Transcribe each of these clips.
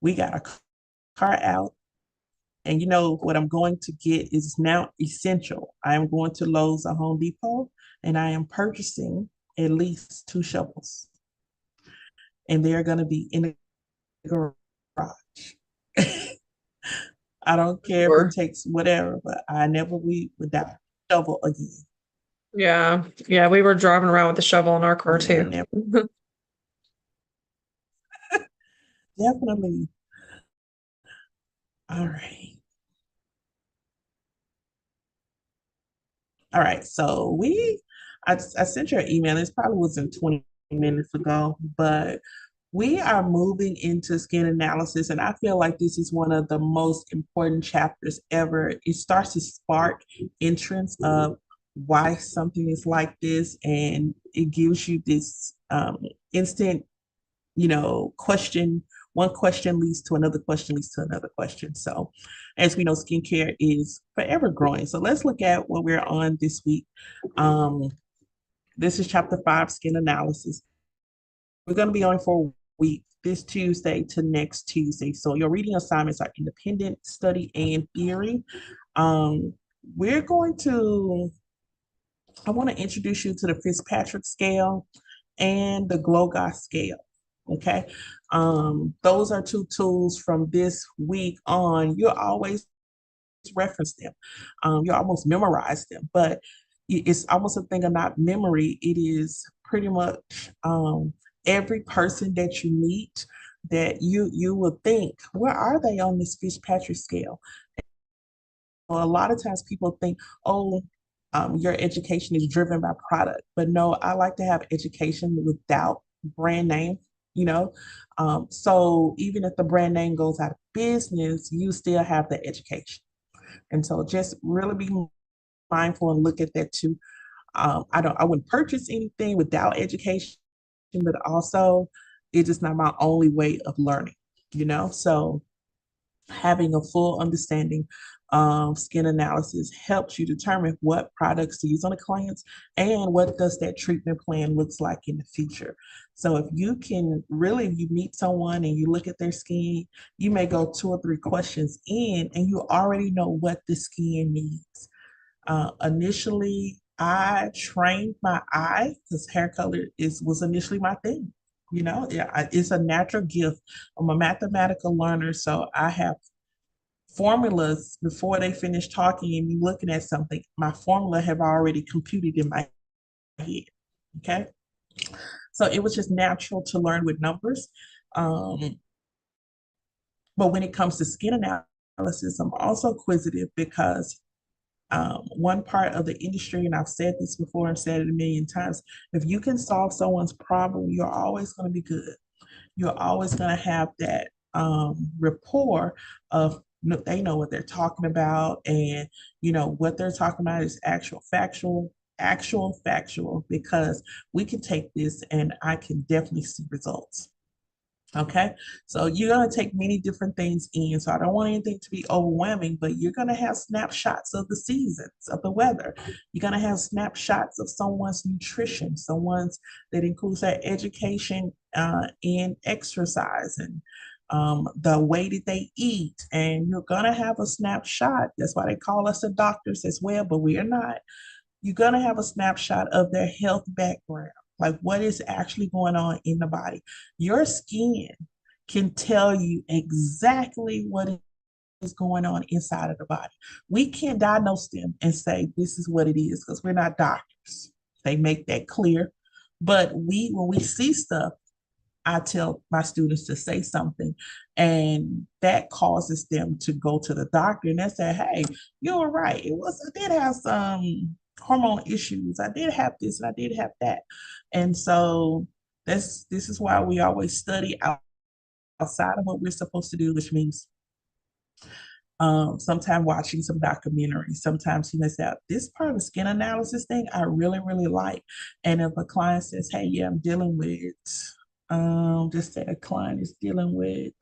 We got a car out. And you know what I'm going to get is now essential. I am going to Lowe's or Home Depot and I am purchasing at least two shovels. And they're going to be in the garage. I don't care if it Or takes whatever, but I never be without a shovel again. yeah, yeah, we were driving around with a shovel in our car Yeah, too. never. Definitely. All right. All right. So I sent you an email. This probably wasn't 20 minutes ago, but we are moving into skin analysis, and I feel like this is one of the most important chapters ever. It starts to spark entrance of why something is like this, and it gives you this instant, question. One question leads to another question leads to another question. So, as we know, skincare is forever growing. So let's look at what we're on this week. Um, this is chapter 5, skin analysis. We're going to be on for a week, this Tuesday to next Tuesday. So your reading assignments are independent study and theory. Um, we're going to, I want to introduce you to the Fitzpatrick scale and the GLOGA scale. Okay. Those are two tools from this week on. You'll always reference them. You almost memorize them, but it's almost a thing of not memory. It is pretty much every person that you meet that you will think, where are they on this Fitzpatrick scale? Well, a lot of times people think, oh, your education is driven by product, but no, I like to have education without brand name. You know, so even if the brand name goes out of business, you still have the education. And so just really be mindful and look at that too. I wouldn't purchase anything without education, but also it's just not my only way of learning. So having a full understanding of skin analysis helps you determine what products to use on the clients and what does that treatment plan looks like in the future. So if you can really, if you meet someone and you look at their skin, you may go 2 or 3 questions in and you already know what the skin needs. Initially, I trained my eye because hair color was initially my thing. Yeah, it's a natural gift. I'm a mathematical learner, so I have formulas before they finish talking and me looking at something. My formula have already computed in my head. Okay, so it was just natural to learn with numbers. Um, but when it comes to skin analysis, I'm also acquisitive because one part of the industry, and I've said this before and said it a million times, if you can solve someone's problem, you're always going to be good. You're always going to have that rapport of they know what they're talking about, and what they're talking about is actual factual, because we can take this and I can definitely see results. Okay, so you're going to take many different things in. So I don't want anything to be overwhelming, but you're going to have snapshots of the seasons, of the weather. You're going to have snapshots of someone's nutrition, someone's that includes their education in exercise and the way that they eat. And you're going to have a snapshot. That's why they call us the doctors as well, but we are not. You're going to have a snapshot of their health background, like what is actually going on in the body. Your skin can tell you exactly what is going on inside of the body. We can't diagnose them and say this is what it is because we're not doctors. They make that clear. But when we see stuff, I tell my students to say something, and that causes them to go to the doctor and they say, "Hey, you were right. I did have some hormone issues. I did have this and I did have that." And so this is why we always study outside of what we're supposed to do, which means sometimes watching some documentaries. Sometimes you may say, this part of the skin analysis thing I really, really like. And if a client says, hey, yeah, I'm dealing with, just say a client is dealing with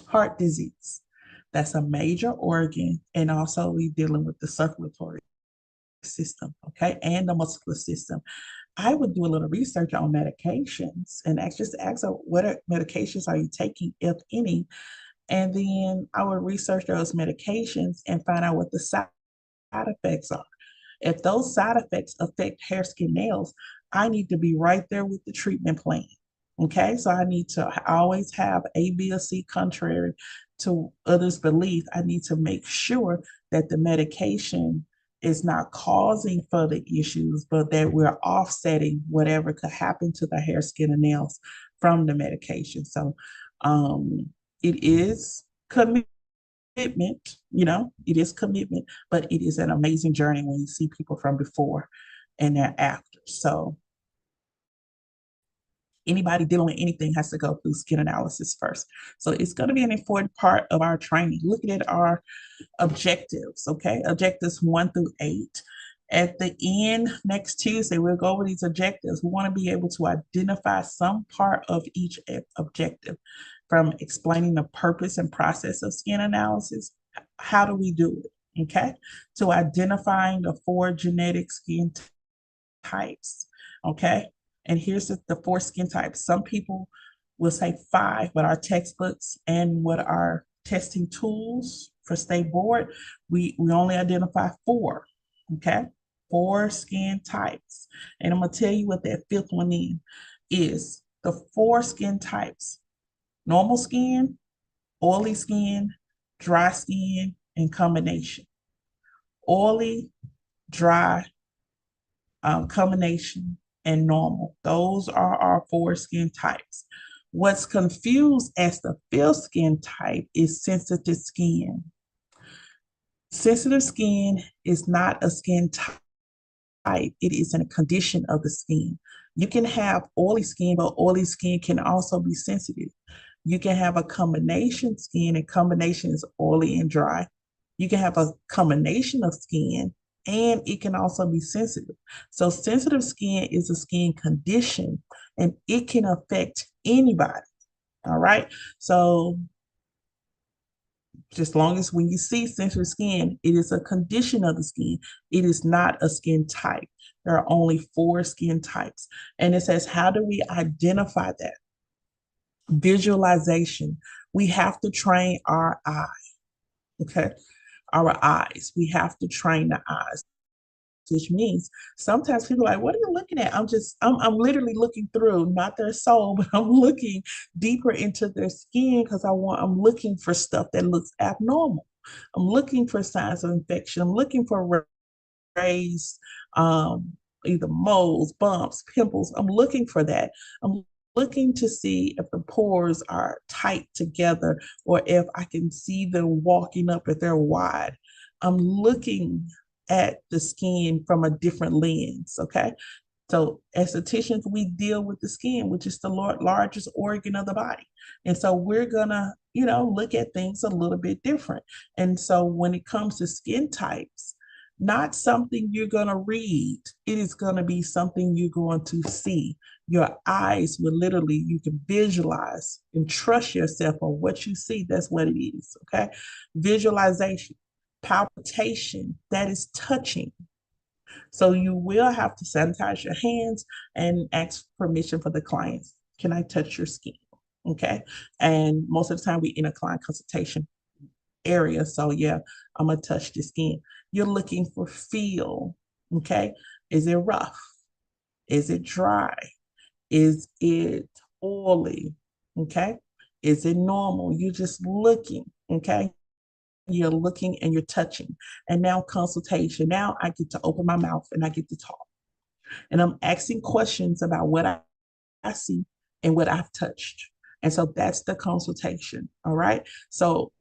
heart disease. That's a major organ. And also we dealing with the circulatory system, okay, and the muscular system. I would do a little research on medications and ask her medications are you taking, if any, and then I would research those medications and find out what the side effects are. If those side effects affect hair, skin, nails, I need to be right there with the treatment plan. Okay, so I need to always have A, B, or C contrary to others' belief. I need to make sure that the medication is not causing further issues, but that we're offsetting whatever could happen to the hair, skin, and nails from the medication. So it is commitment, it is commitment, but it is an amazing journey when you see people from before and they're after. So anybody dealing with anything has to go through skin analysis first. So it's going to be an important part of our training. Looking at our objectives, okay? Objectives 1 through 8. At the end, next Tuesday, we'll go over these objectives. We want to be able to identify some part of each objective, from explaining the purpose and process of skin analysis. How do we do it? Okay. To identifying the 4 genetic skin types. Okay. And here's the 4 skin types. Some people will say 5, but our textbooks and what our testing tools for state board, we only identify 4. Okay. 4 skin types. And I'm going to tell you what that 5th one is. The 4 skin types: normal skin, oily skin, dry skin, and combination. Oily, dry, combination, and normal. Those are our 4 skin types. What's confused as the 5th skin type is sensitive skin. Sensitive skin is not a skin type, it is a condition of the skin. You can have oily skin, but oily skin can also be sensitive. You can have a combination skin, and combination is oily and dry. You can have a combination of skin, and it can also be sensitive. So, sensitive skin is a skin condition, and it can affect anybody. All right. So, just long as when you see sensitive skin, it is a condition of the skin. It is not a skin type. There are only 4 skin types. And it says, how do we identify that? Visualization. We have to train our eye. Okay. Our eyes. We have to train the eyes, which means sometimes people are like, what are you looking at? I'm literally looking through, not their soul, but I'm looking deeper into their skin because I'm looking for stuff that looks abnormal. I'm looking for signs of infection. I'm looking for raised, either moles, bumps, pimples. I'm looking for that. I'm looking to see if the pores are tight together or if I can see them walking up, if they're wide. I'm looking at the skin from a different lens. Okay. So, estheticians, we deal with the skin, which is the largest organ of the body. And so, we're going to, look at things a little bit different. And so, when it comes to skin types, not something you're going to read, it is going to be something you're going to see. Your eyes will literally, you can visualize and trust yourself on what you see. That's what it is. Okay. Visualization, palpitation, that is touching. So you will have to sanitize your hands and ask permission for the clients. Can I touch your skin? Okay. And most of the time we in a client consultation area. So yeah, I'm gonna touch the skin. You're looking for feel. Okay. Is it rough? Is it dry? Is it oily? Okay. Is it normal? You're just looking. Okay. You're looking and you're touching. And now consultation. Now I get to open my mouth and I get to talk. And I'm asking questions about what I see and what I've touched. And so that's the consultation. All right. So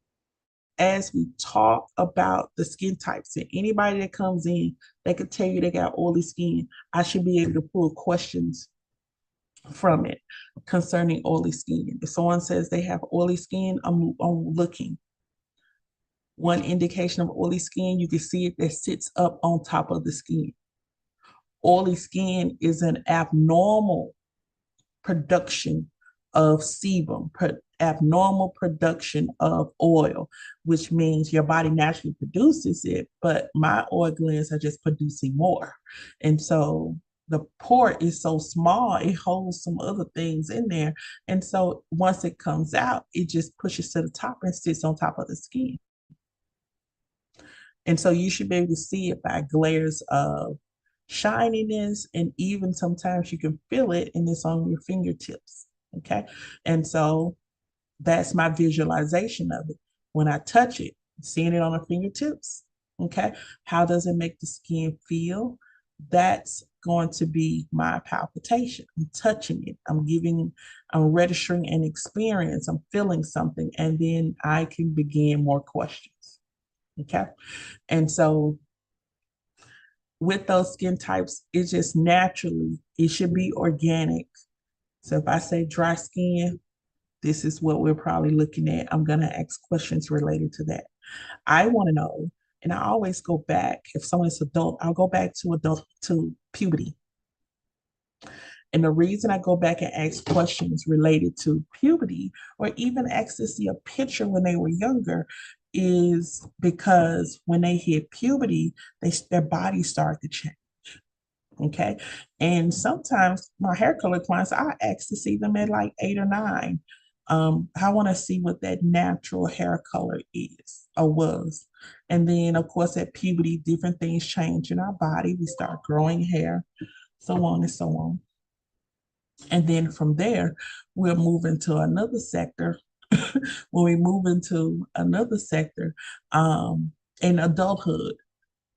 as we talk about the skin types, and anybody that comes in, they could tell you they got oily skin. I should be able to pull questions from it concerning oily skin. If someone says they have oily skin, I'm looking. One indication of oily skin, you can see it that sits up on top of the skin. Oily skin is an abnormal production of sebum, abnormal production of oil, which means your body naturally produces it, but my oil glands are just producing more. And so the port is so small, it holds some other things in there. And so once it comes out, it just pushes to the top and sits on top of the skin. And so you should be able to see it by glares of shininess, and even sometimes you can feel it and it's on your fingertips. Okay. And so that's my visualization of it. When I touch it, seeing it on the fingertips, okay, how does it make the skin feel? That's going to be my palpitation. I'm touching it. I'm registering an experience. I'm feeling something, and then I can begin more questions. Okay. And so with those skin types, it's just naturally, it should be organic. So if I say dry skin, this is what we're probably looking at. I'm going to ask questions related to that. I want to know, and I always go back, if someone's adult, I'll go back to adult to puberty. And the reason I go back and ask questions related to puberty, or even ask to see a picture when they were younger, is because when they hit puberty, their bodies start to change. Okay. And sometimes my hair color clients, I ask to see them at like 8 or 9. I want to see what that natural hair color is or was. And then, of course, at puberty, different things change in our body. We start growing hair, so on and so on. And then from there, we'll move into another sector. When we move into another sector, in adulthood,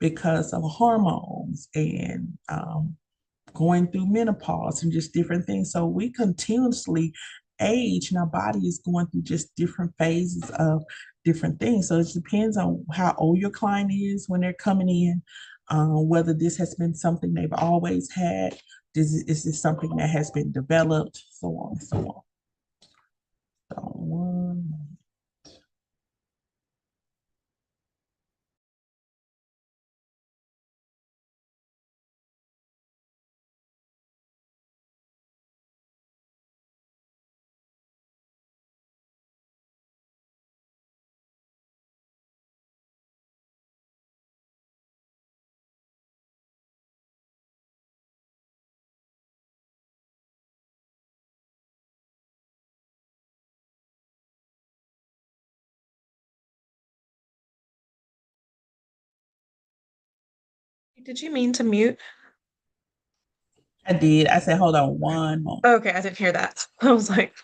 because of hormones and going through menopause and just different things. So we continuously age, and our body is going through just different phases of different things. So it depends on how old your client is when they're coming in, whether this has been something they've always had, is this something that has been developed, so on and so on. So one, Did you mean to mute? I did. I said, hold on one moment. Okay, I didn't hear that. I was like,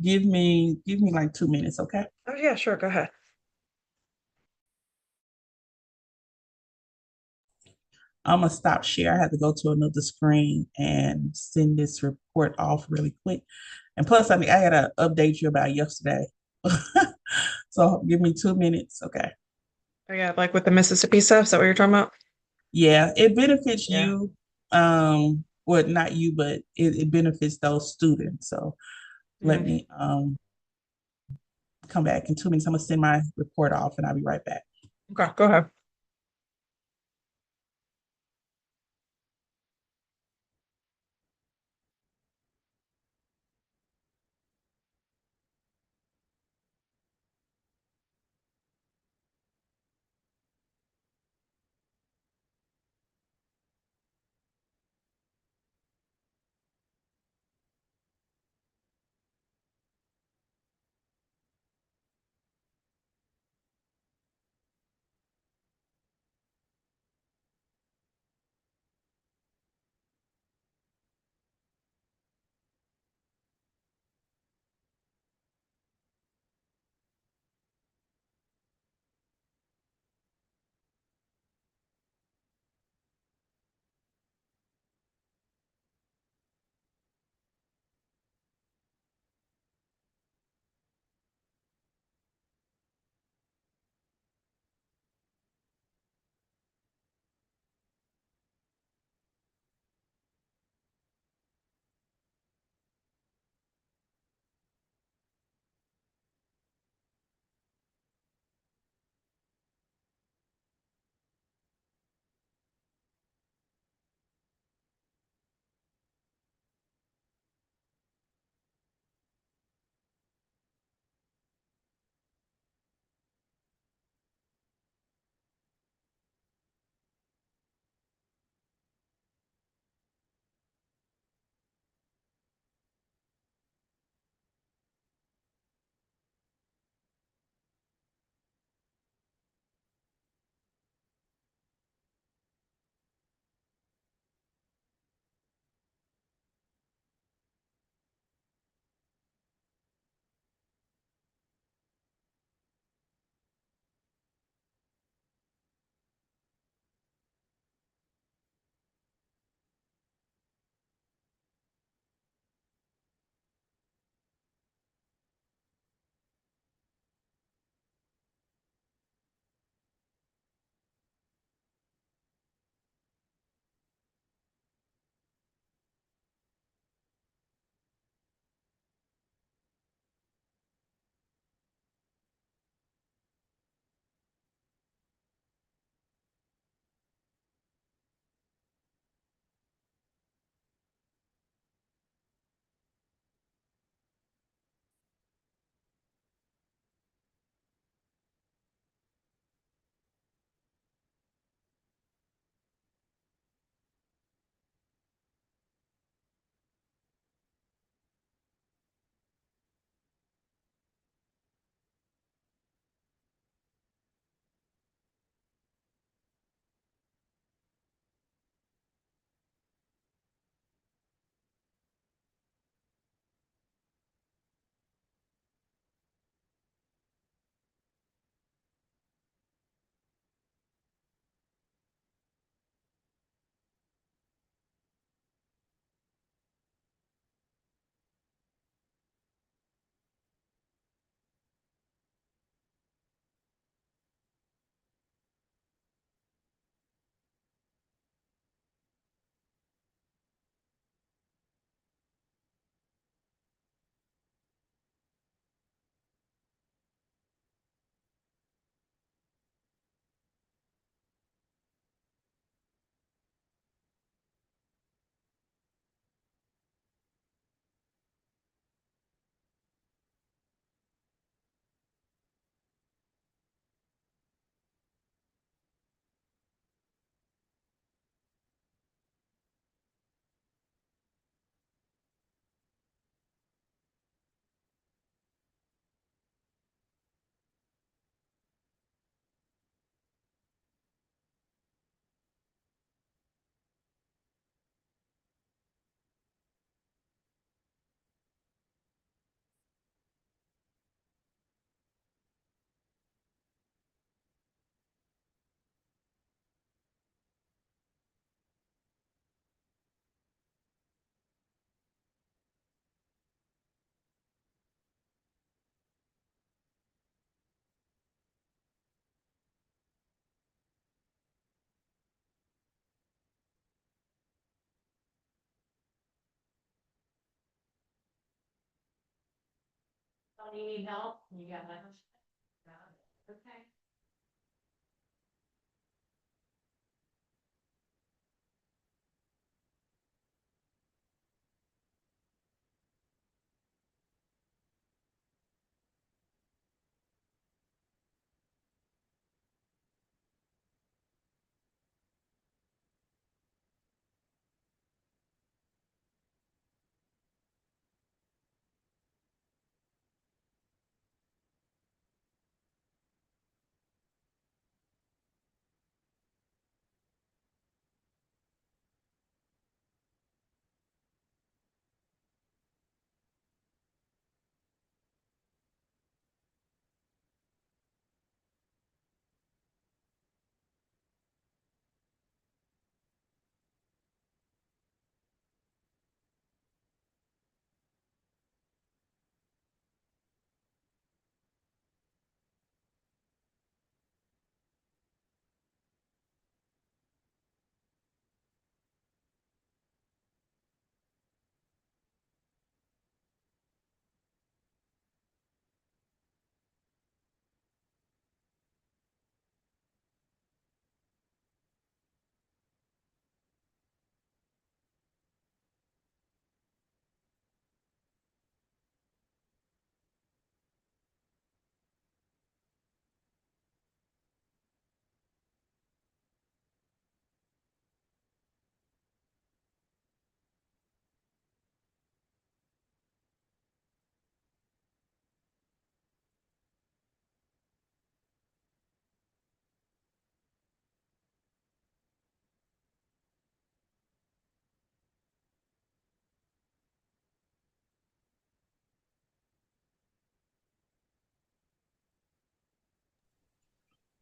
Give me like 2 minutes, okay? oh yeah, sure, go ahead. I'm gonna stop share. I have to go to another screen and send this report off really quick. And plus, I mean, I gotta update you about yesterday. So give me 2 minutes, okay? Oh yeah, like with the Mississippi stuff, is that what you're talking about? Yeah, it benefits Yeah. you. Well, not you, but it benefits those students. So let Mm. me come back in 2 minutes. I'm gonna send my report off, and I'll be right back. Okay, go ahead.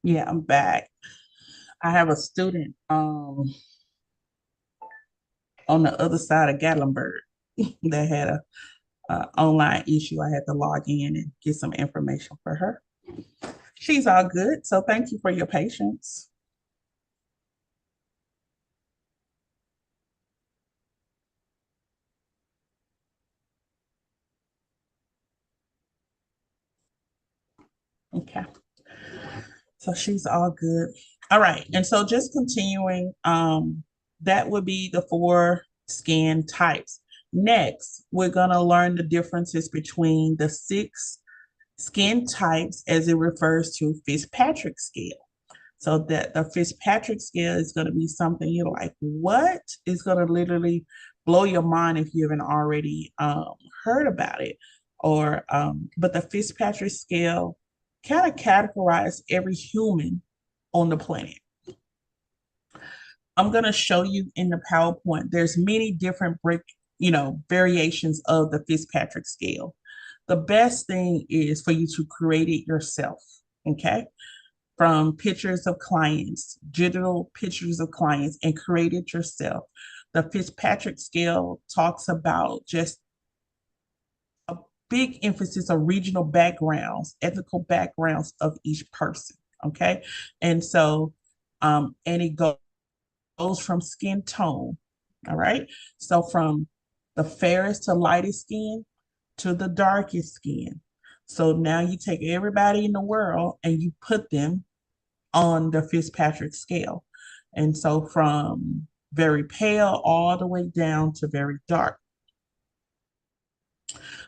Yeah, I'm back. I have a student on the other side of Gatlinburg that had a online issue. I had to log in and get some information for her. She's all good. So thank you for your patience. Okay. So she's all good. All right. And so just continuing, that would be the four skin types. Next, we're going to learn the differences between the six skin types as it refers to Fitzpatrick scale. So that the Fitzpatrick scale is going to be something you're like, what is going to literally blow your mind if you haven't already heard about it. Or, but the Fitzpatrick scale kind of categorize every human on the planet. I'm going to show you in the PowerPoint. There's many different variations of the Fitzpatrick scale. The best thing is for you to create it yourself. Okay, from pictures of clients, digital pictures of clients, and create it yourself. The Fitzpatrick scale talks about just a big emphasis on regional backgrounds, ethical backgrounds of each person. Okay. And so, and it goes from skin tone. All right. So from the fairest to lightest skin to the darkest skin. So now you take everybody in the world and you put them on the Fitzpatrick scale. And so from very pale all the way down to very dark.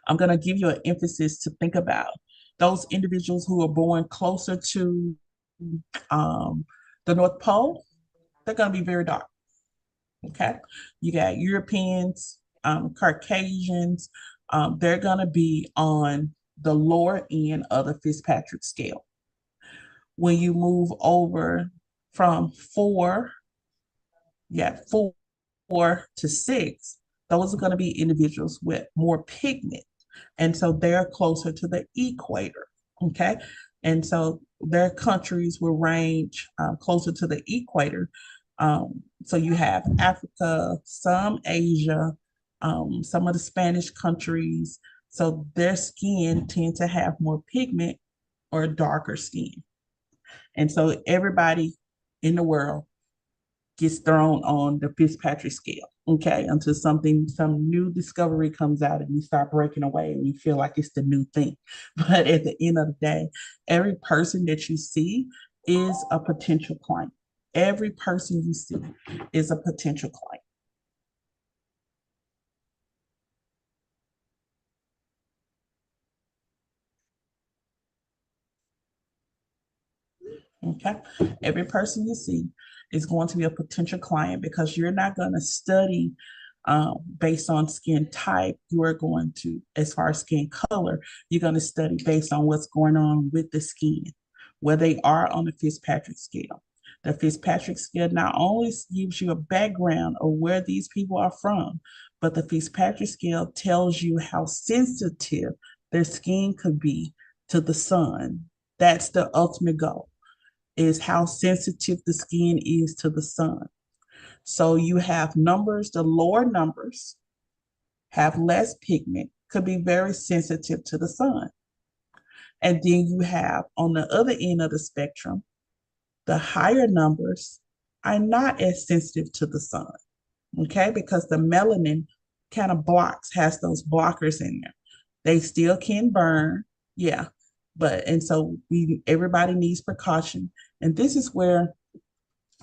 I'm going to give you an emphasis to think about those individuals who are born closer to um, the North Pole. They're going to be very dark. Okay. You got Europeans, Caucasians, they're going to be on the lower end of the Fitzpatrick scale. When you move over from four to six, those are going to be individuals with more pigment. And so they're closer to the equator. Okay. And so their countries will range closer to the equator. So you have Africa, some Asia, some of the Spanish countries. So their skin tend to have more pigment or darker skin. And so everybody in the world gets thrown on the Fitzpatrick scale. Okay, until some new discovery comes out and we start breaking away and we feel like it's the new thing. But at the end of the day, every person that you see is a potential client. Every person you see is a potential client. Okay. Every person you see is going to be a potential client because you're not going to study based on skin type. You are going to, as far as skin color, you're going to study based on what's going on with the skin, where they are on the Fitzpatrick scale. The Fitzpatrick scale not only gives you a background of where these people are from, but the Fitzpatrick scale tells you how sensitive their skin could be to the sun. That's the ultimate goal, is how sensitive the skin is to the sun. So you have numbers, the lower numbers have less pigment, could be very sensitive to the sun. And then you have on the other end of the spectrum, the higher numbers are not as sensitive to the sun, okay? Because the melanin kind of blocks, has those blockers in there. They still can burn, yeah. But and so we everybody needs precaution. And this is where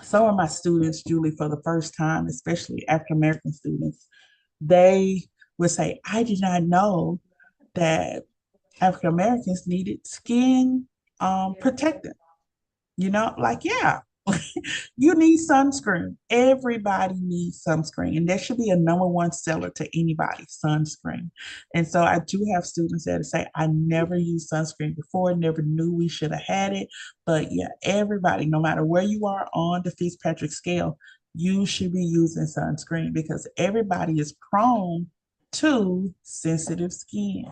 some of my students, Julie, for the first time, especially African American students, they would say, I did not know that African Americans needed skin protectant. Like, yeah, you need sunscreen. Everybody needs sunscreen. And that should be a number one seller to anybody, sunscreen. And so I do have students that say, I never used sunscreen before, never knew we should have had it. But yeah, everybody, no matter where you are on the Fitzpatrick scale, you should be using sunscreen because everybody is prone to sensitive skin.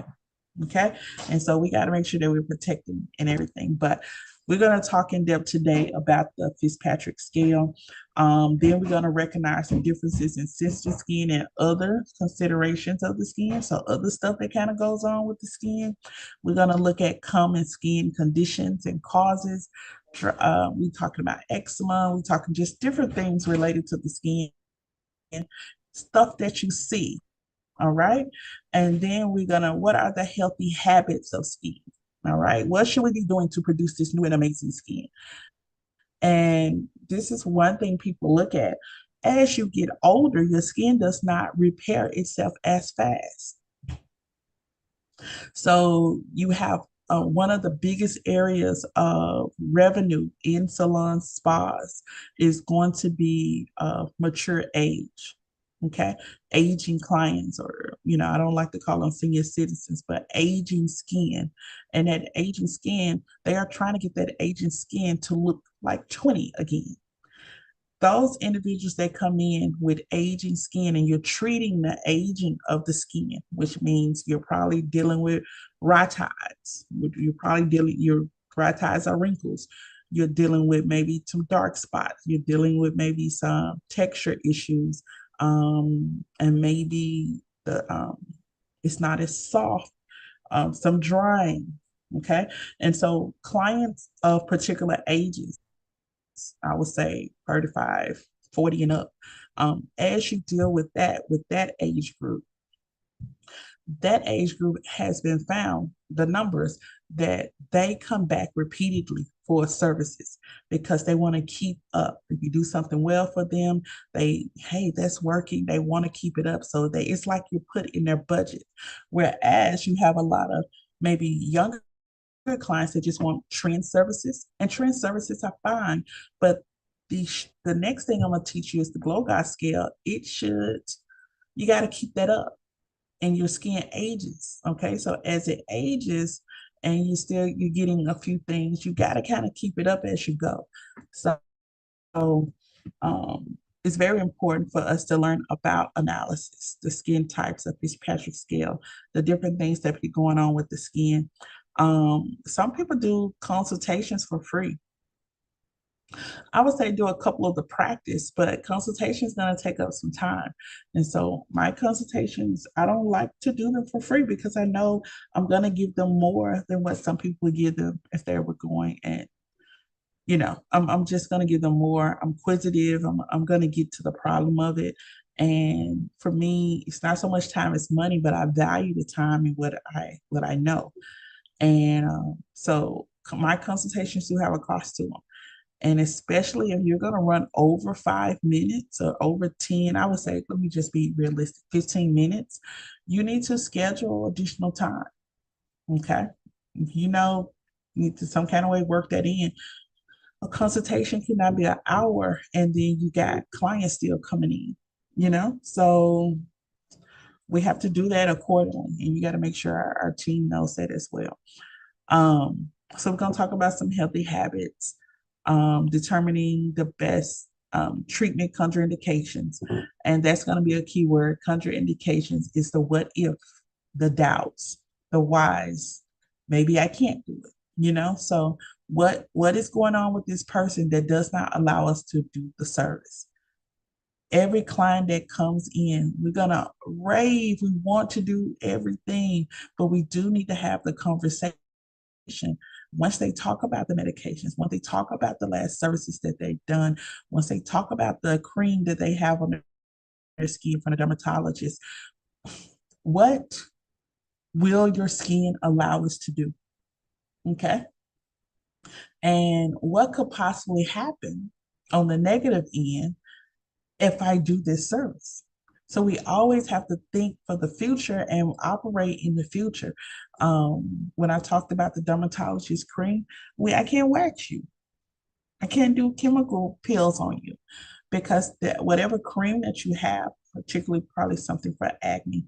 Okay. And so we got to make sure that we're protecting and everything. But we're going to talk in depth today about the Fitzpatrick scale. Then we're going to recognize the differences in sensitive skin and other considerations of the skin. So, other stuff that kind of goes on with the skin. We're going to look at common skin conditions and causes. We're talking about eczema. We're talking just different things related to the skin, stuff that you see. All right. And then what are the healthy habits of skin? All right. What should we be doing to produce this new and amazing skin? And this is one thing people look at. As you get older, your skin does not repair itself as fast. So you have one of the biggest areas of revenue in salon spas is going to be mature age. Okay, aging clients, or I don't like to call them senior citizens, but aging skin. And that aging skin, they are trying to get that aging skin to look like 20 again. Those individuals that come in with aging skin and you're treating the aging of the skin, which means you're probably dealing with rhytides. You're probably dealing, your rhytides are wrinkles. You're dealing with maybe some dark spots. You're dealing with maybe some texture issues, and maybe it's not as soft, some drying. Okay. And so clients of particular ages, I would say 35, 40 and up. As you deal with that age group has been found, the numbers that they come back repeatedly for services because they want to keep up. If you do something well for them, hey, that's working. They want to keep it up. So it's like you put in their budget. Whereas you have a lot of maybe younger clients that just want trend services, and trend services are fine. But the next thing I'm gonna teach you is the glow guy scale. You got to keep that up, and your skin ages. Okay, so as it ages, and you're getting a few things, you got to kind of keep it up as you go. So um, it's very important for us to learn about analysis, the skin types of Fitzpatrick scale, the different things that be going on with the skin. Some people do consultations for free. I would say do a couple of the practice, but consultation is going to take up some time. And so my consultations, I don't like to do them for free because I know I'm going to give them more than what some people would give them if they were going and I'm just going to give them more. I'm inquisitive. I'm going to get to the problem of it. And for me, it's not so much time as money, but I value the time and what I know. And so my consultations do have a cost to them. And especially if you're going to run over 5 minutes or over 10, I would say, let me just be realistic, 15 minutes, you need to schedule additional time. Okay. You know, you need to some kind of way work that in. A consultation cannot be an hour and then you got clients still coming in. So we have to do that accordingly. And you got to make sure our team knows that as well. Um, so we're going to talk about some healthy habits, determining the best treatment contraindications. And that's going to be a key word. Contraindications is the what if, the doubts, the whys. Maybe I can't do it. So what is going on with this person that does not allow us to do the service? Every client that comes in, we're gonna rave. We want to do everything, but we do need to have the conversation. Once they talk about the medications, once they talk about the last services that they've done, once they talk about the cream that they have on their skin from a dermatologist, what will your skin allow us to do? Okay. And what could possibly happen on the negative end if I do this service? So we always have to think for the future and operate in the future. When I talked about the dermatologist cream, I can't wax you. I can't do chemical pills on you because whatever cream that you have, particularly probably something for acne,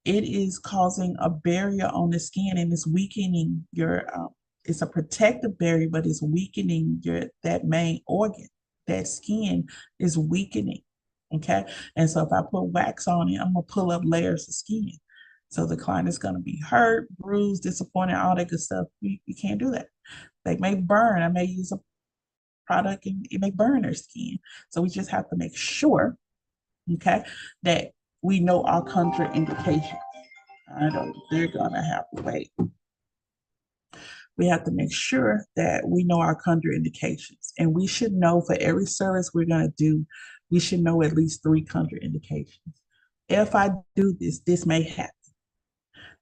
it is causing a barrier on the skin and it's weakening it's a protective barrier, but it's weakening that main organ. That skin is weakening. Okay. And so if I put wax on it, I'm gonna pull up layers of skin. So the client is gonna be hurt, bruised, disappointed, all that good stuff. You can't do that. They may burn. I may use a product and it may burn their skin. So we just have to make sure, okay, that we know our contraindications. I know they're gonna have to wait. We have to make sure that we know our contraindications. And we should know for every service we're gonna do, we should know at least 3 contraindications. If I do this, this may happen.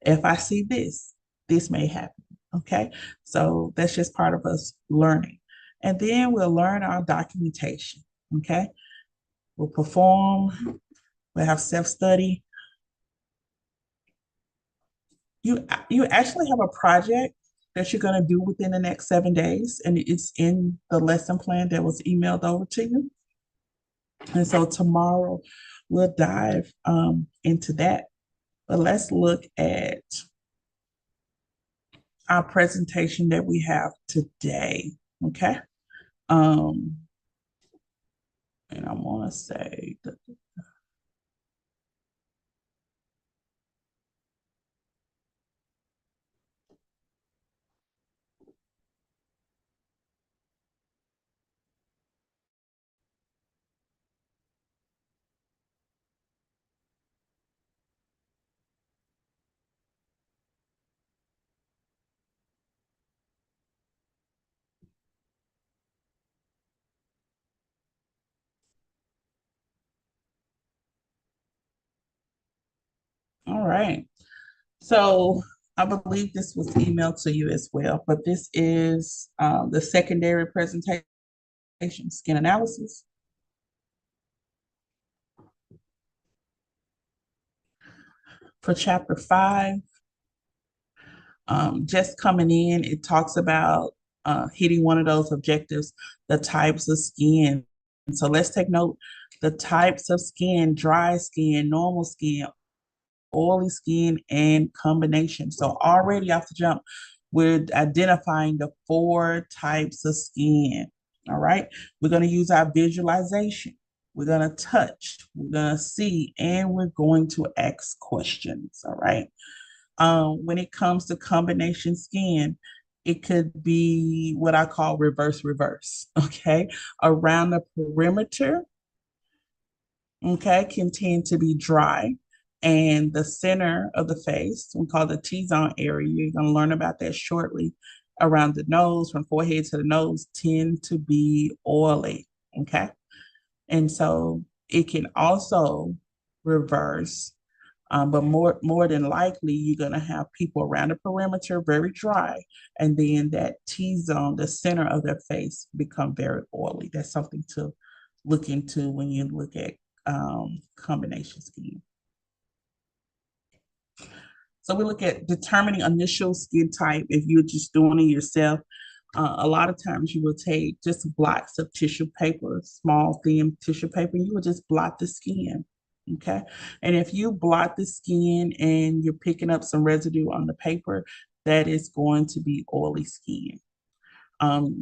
If I see this may happen. Okay. So that's just part of us learning. And then we'll learn our documentation. Okay. We'll perform, we'll have self-study. You actually have a project that you're going to do within the next 7 days, and it's in the lesson plan that was emailed over to you. And so tomorrow we'll dive into that. But let's look at our presentation that we have today. Okay. Um, and I want to say that, all right. So I believe this was emailed to you as well, but this is the secondary presentation, skin analysis. For chapter 5, just coming in, it talks about hitting one of those objectives, the types of skin. So let's take note, the types of skin: dry skin, normal skin, oily skin, and combination. So already off the jump, we're identifying the 4 types of skin. All right. We're going to use our visualization. We're going to touch, we're going to see, and we're going to ask questions. All right. When it comes to combination skin, it could be what I call reverse, reverse. Okay. Around the perimeter, okay, can tend to be dry. And the center of the face, we call the T-zone area, you're going to learn about that shortly, around the nose, from forehead to the nose, tend to be oily. Okay. And so it can also reverse, but more than likely, you're gonna have people around the perimeter very dry, and then that T zone, the center of their face, become very oily. That's something to look into when you look at combination skin. So we look at determining initial skin type if you're just doing it yourself. A lot of times you will take just blocks of tissue paper, small, thin tissue paper, and you will just blot the skin. Okay. And if you blot the skin and you're picking up some residue on the paper, that is going to be oily skin.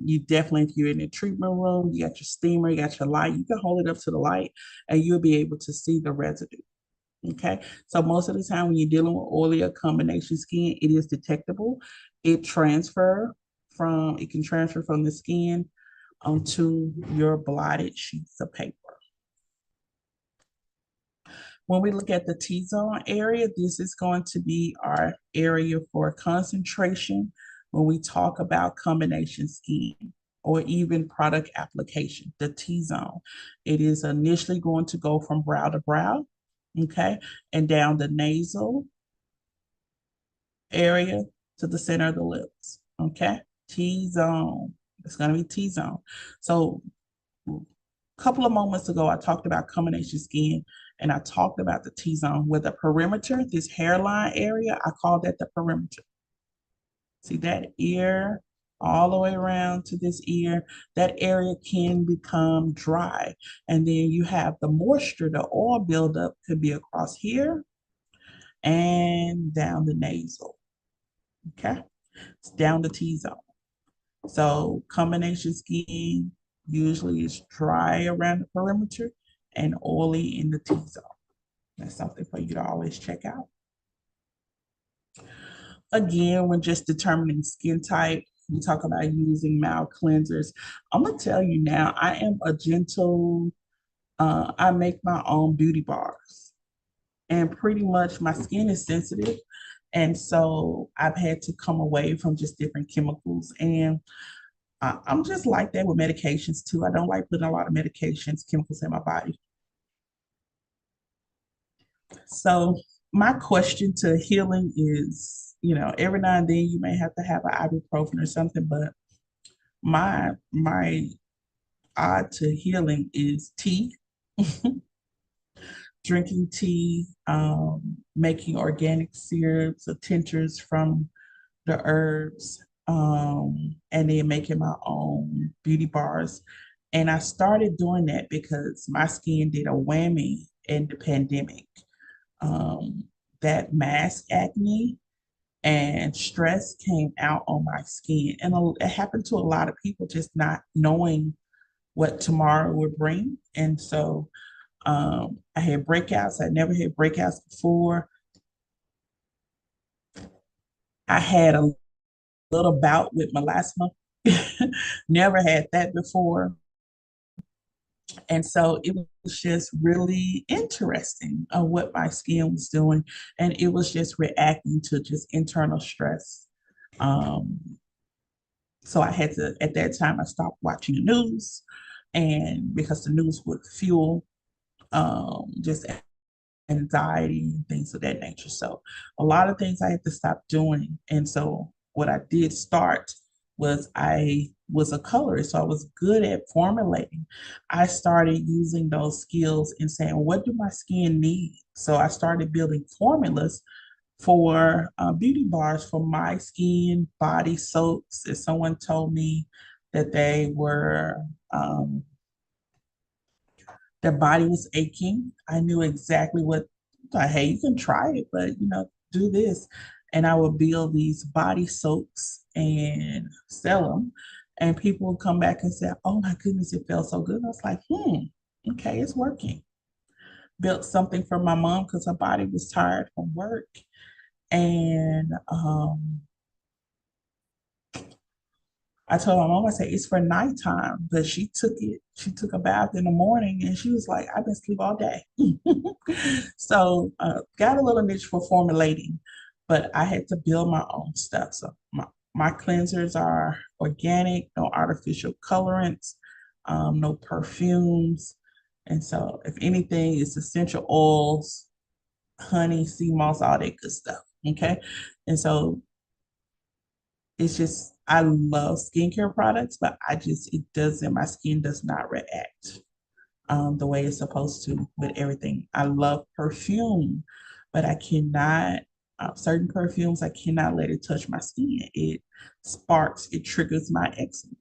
You definitely, if you're in the treatment room, you got your steamer, you got your light, you can hold it up to the light and you'll be able to see the residue. Okay. So most of the time when you're dealing with oily or combination skin, it is detectable. It can transfer from the skin onto your blotted sheets of paper. When we look at the T-zone area, this is going to be our area for concentration when we talk about combination skin or even product application, the T-zone. It is initially going to go from brow to brow, okay, and down the nasal area to the center of the lips, okay? T-zone. It's going to be T-zone. So a couple of moments ago, I talked about combination skin and I talked about the T-zone where the perimeter, this hairline area, I call that the perimeter. See that ear all the way around to this ear, that area can become dry. And then you have the moisture, the oil buildup could be across here and down the nasal. Okay. It's down the T-zone. So combination skin usually is dry around the perimeter and oily in the T-zone. That's something for you to always check out. Again, when just determining skin type, we talk about using mild cleansers. I'm gonna tell you now, I am a gentle, I make my own beauty bars. And pretty much my skin is sensitive. And so I've had to come away from just different chemicals. And I'm just like that with medications too. I don't like putting a lot of medications, chemicals in my body. So my question to healing is, every now and then you may have to have an ibuprofen or something, but my odd to healing is tea, drinking tea, making organic syrups or tinctures from the herbs, and then making my own beauty bars. And I started doing that because my skin did a whammy in the pandemic. Um, that mask acne and stress came out on my skin. And it happened to a lot of people just not knowing what tomorrow would bring. And so I had breakouts. I never had breakouts before. I had a little bout with melasma. Never had that before. And so it was just really interesting of what my skin was doing. And it was just reacting to just internal stress. Um, so I had to, at that time, I stopped watching the news. And because the news would fuel just anxiety and things of that nature. So a lot of things I had to stop doing. And so what I did start was I was a colorist, so I was good at formulating. I started using those skills and saying, what do my skin need? So I started building formulas for beauty bars for my skin, body soaps. If someone told me that their body was aching. I knew exactly what, hey, you can try it, but do this. And I would build these body soaps and sell them. And people would come back and say, oh my goodness, it felt so good. I was like, okay, it's working. Built something for my mom because her body was tired from work. And I told my mom, I said, it's for nighttime. But she took a bath in the morning and she was like, I've been asleep all day. So got a little niche for formulating, but I had to build my own stuff. So My cleansers are organic, no artificial colorants, no perfumes. And so, if anything, it's essential oils, honey, sea moss, all that good stuff. Okay. And so, it's just, I love skincare products, but my skin does not react the way it's supposed to with everything. I love perfume, but I cannot, certain perfumes, I cannot let it touch my skin. It triggers my eczema.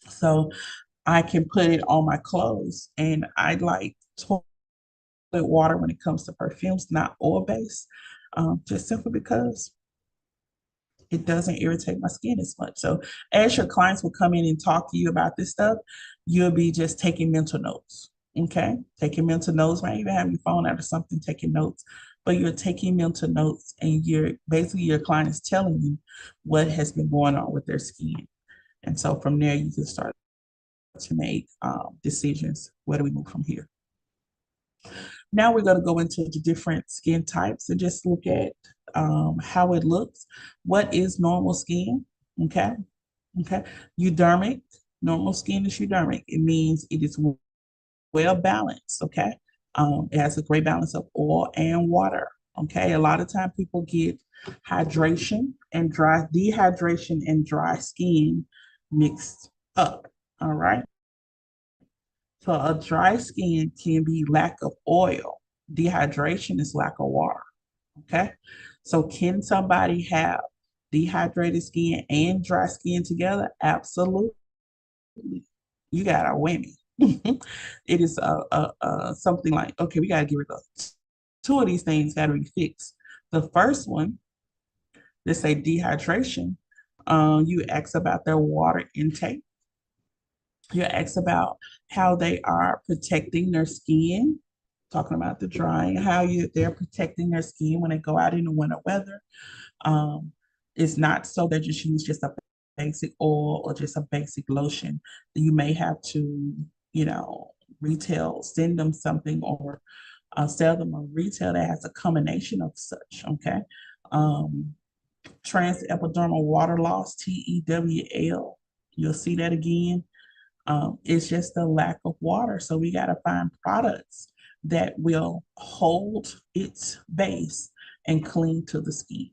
So I can put it on my clothes, and I like toilet water when it comes to perfumes, not oil based, just simply because it doesn't irritate my skin as much. So as your clients will come in and talk to you about this stuff, you'll be just taking mental notes. Okay. Taking mental notes, might even have your phone out or something, taking notes. But you're taking mental notes, and you're basically, your client is telling you what has been going on with their skin. And so from there you can start to make decisions. Where do we move from here? Now we're going to go into the different skin types and just look at how it looks. What is normal skin? Okay. Okay. Eudermic, normal skin is eudermic. It means it is well balanced. Okay. It has a great balance of oil and water. Okay. A lot of time people get dehydration and dry skin mixed up. All right. So a dry skin can be lack of oil. Dehydration is lack of water. Okay. So can somebody have dehydrated skin and dry skin together? Absolutely. You got a whammy. It is something like, okay, we got to get rid of two of these things got to be fixed. The first one, let's say dehydration, you ask about their water intake. You ask about how they are protecting their skin, talking about the drying, they're protecting their skin when they go out in the winter weather. Um, it's not so that you use just a basic oil or just a basic lotion. You may have to, you know, send them something, or sell them a retail that has a combination of such. Okay. Um, Transepidermal water loss, TEWL. You'll see that again. It's just a lack of water. So we got to find products that will hold its base and cling to the skin.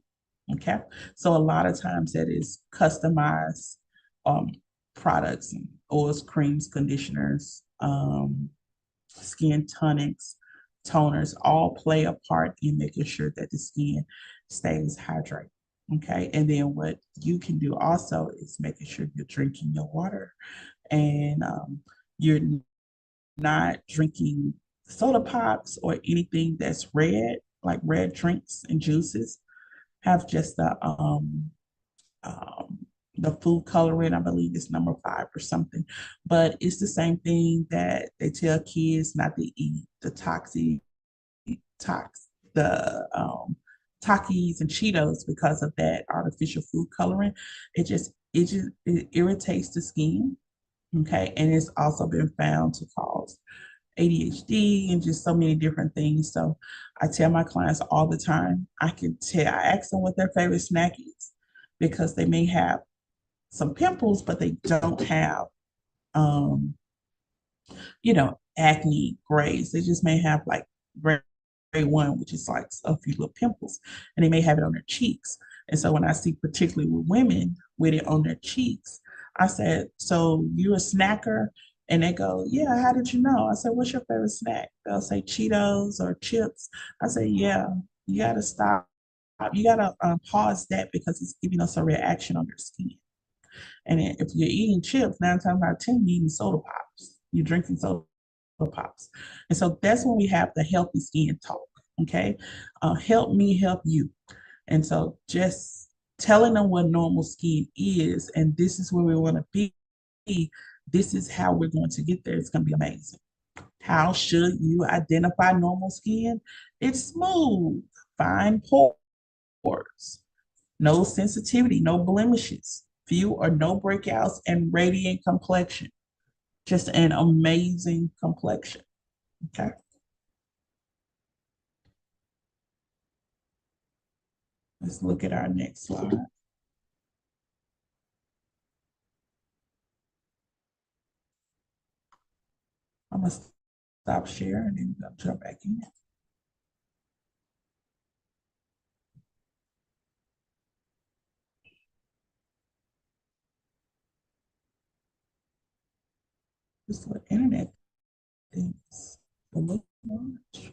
Okay. So a lot of times that is customized um, products and oils, creams, conditioners, skin tonics, toners, all play a part in making sure that the skin stays hydrated. Okay. And then what you can do also is making sure you're drinking your water, and you're not drinking soda pops or anything that's red, like red drinks and juices. Have just um, the food coloring. I believe it's number 5 or something, but it's the same thing that they tell kids not to eat the tox, the Takis and Cheetos because of that artificial food coloring. It irritates the skin. Okay. And it's also been found to cause ADHD and just so many different things. So I tell my clients all the time, I ask them what their favorite snack is, because they may have some pimples, but they don't have, um, acne grays. They just may have like grade 1, which is like a few little pimples, and they may have it on their cheeks. And so when I see, particularly with women with it on their cheeks, I said, "So you a snacker?" And they go, "Yeah, how did you know?" I said, "What's your favorite snack?" They'll say Cheetos or chips. I say, "Yeah, you gotta stop. You gotta pause that, because it's giving us a reaction on your skin. And if you're eating chips, 9 times out of 10, you're eating soda pops. You're drinking soda pops." And so that's when we have the healthy skin talk. Okay. Help me help you. And so just telling them what normal skin is, and this is where we want to be. This is how we're going to get there. It's going to be amazing. How should you identify normal skin? It's smooth, fine pores, no sensitivity, no blemishes, few or no breakouts, and radiant complexion. Just an amazing complexion. Okay. Let's look at our next slide. I'm gonna stop sharing and then jump back in. This what internet things. A little much.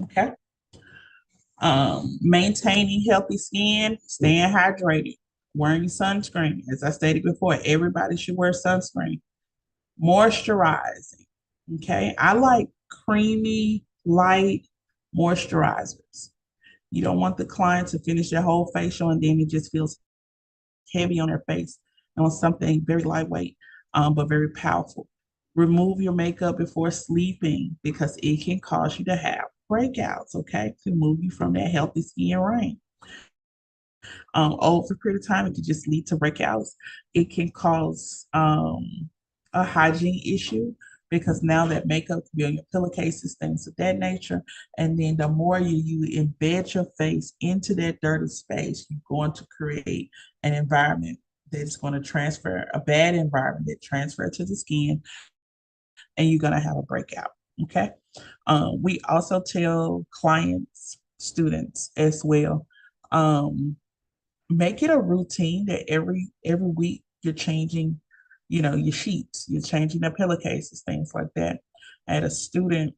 Okay. Maintaining healthy skin, staying hydrated, wearing sunscreen. As I stated before, everybody should wear sunscreen. Moisturizing. Okay. I like creamy, light moisturizers. You don't want the client to finish their whole facial and then it just feels heavy on their face. And want something very lightweight, but very powerful. Remove your makeup before sleeping because it can cause you to have breakouts, okay? To move you from that healthy skin range. Over a period of time, it can just lead to breakouts. It can cause a hygiene issue because now that makeup can be on your pillowcases, things of that nature. And then the more you embed your face into that dirty space, you're going to create an environment that's going to transfer a bad environment that transfer to the skin, and you're going to have a breakout. Okay. We also tell clients, students as well, make it a routine that every week you're changing, your sheets, you're changing their pillowcases, things like that. I had a student,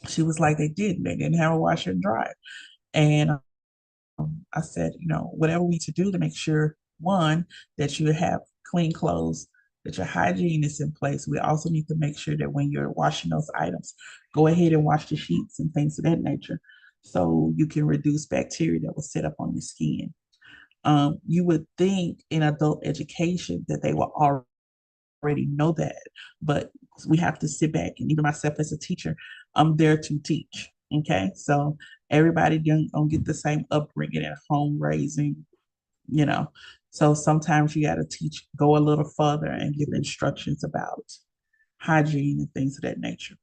she was like, they didn't have a washer and dryer. And I said, whatever we need to do to make sure, one, that you have clean clothes, that your hygiene is in place. We also need to make sure that when you're washing those items, go ahead and wash the sheets and things of that nature so you can reduce bacteria that will sit up on your skin. You would think in adult education that they will already know that, but we have to sit back, and even myself as a teacher, I'm there to teach. Okay, so everybody don't get the same upbringing and home raising, you know. So sometimes you got to teach, go a little further, and give instructions about hygiene and things of that nature,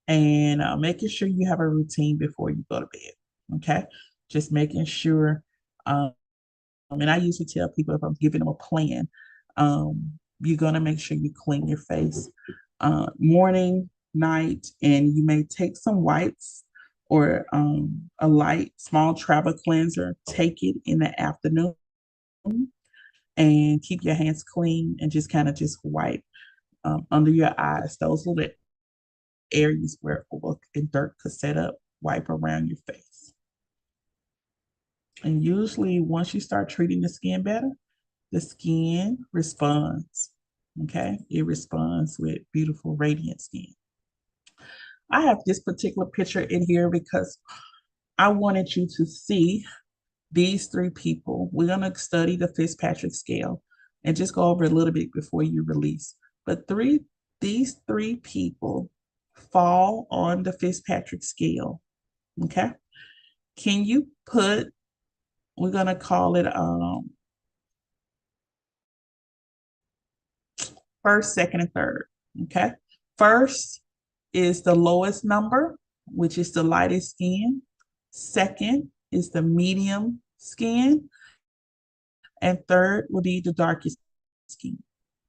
and making sure you have a routine before you go to bed. Okay, just making sure. And I usually tell people if I'm giving them a plan, you're going to make sure you clean your face morning, night, and you may take some wipes or a light, small travel cleanser. Take it in the afternoon and keep your hands clean and just kind of just wipe under your eyes, those little areas where oil and dirt could set up, wipe around your face. And usually, once you start treating the skin better, the skin responds. Okay, it responds with beautiful, radiant skin. I have this particular picture in here because I wanted you to see these three people. We're going to study the Fitzpatrick scale and just go over a little bit before you release. But these three people fall on the Fitzpatrick scale. Okay. Can you put, we're going to call it first, second, and third. Okay. First is the lowest number, which is the lightest skin. Second is the medium skin. And third will be the darkest skin.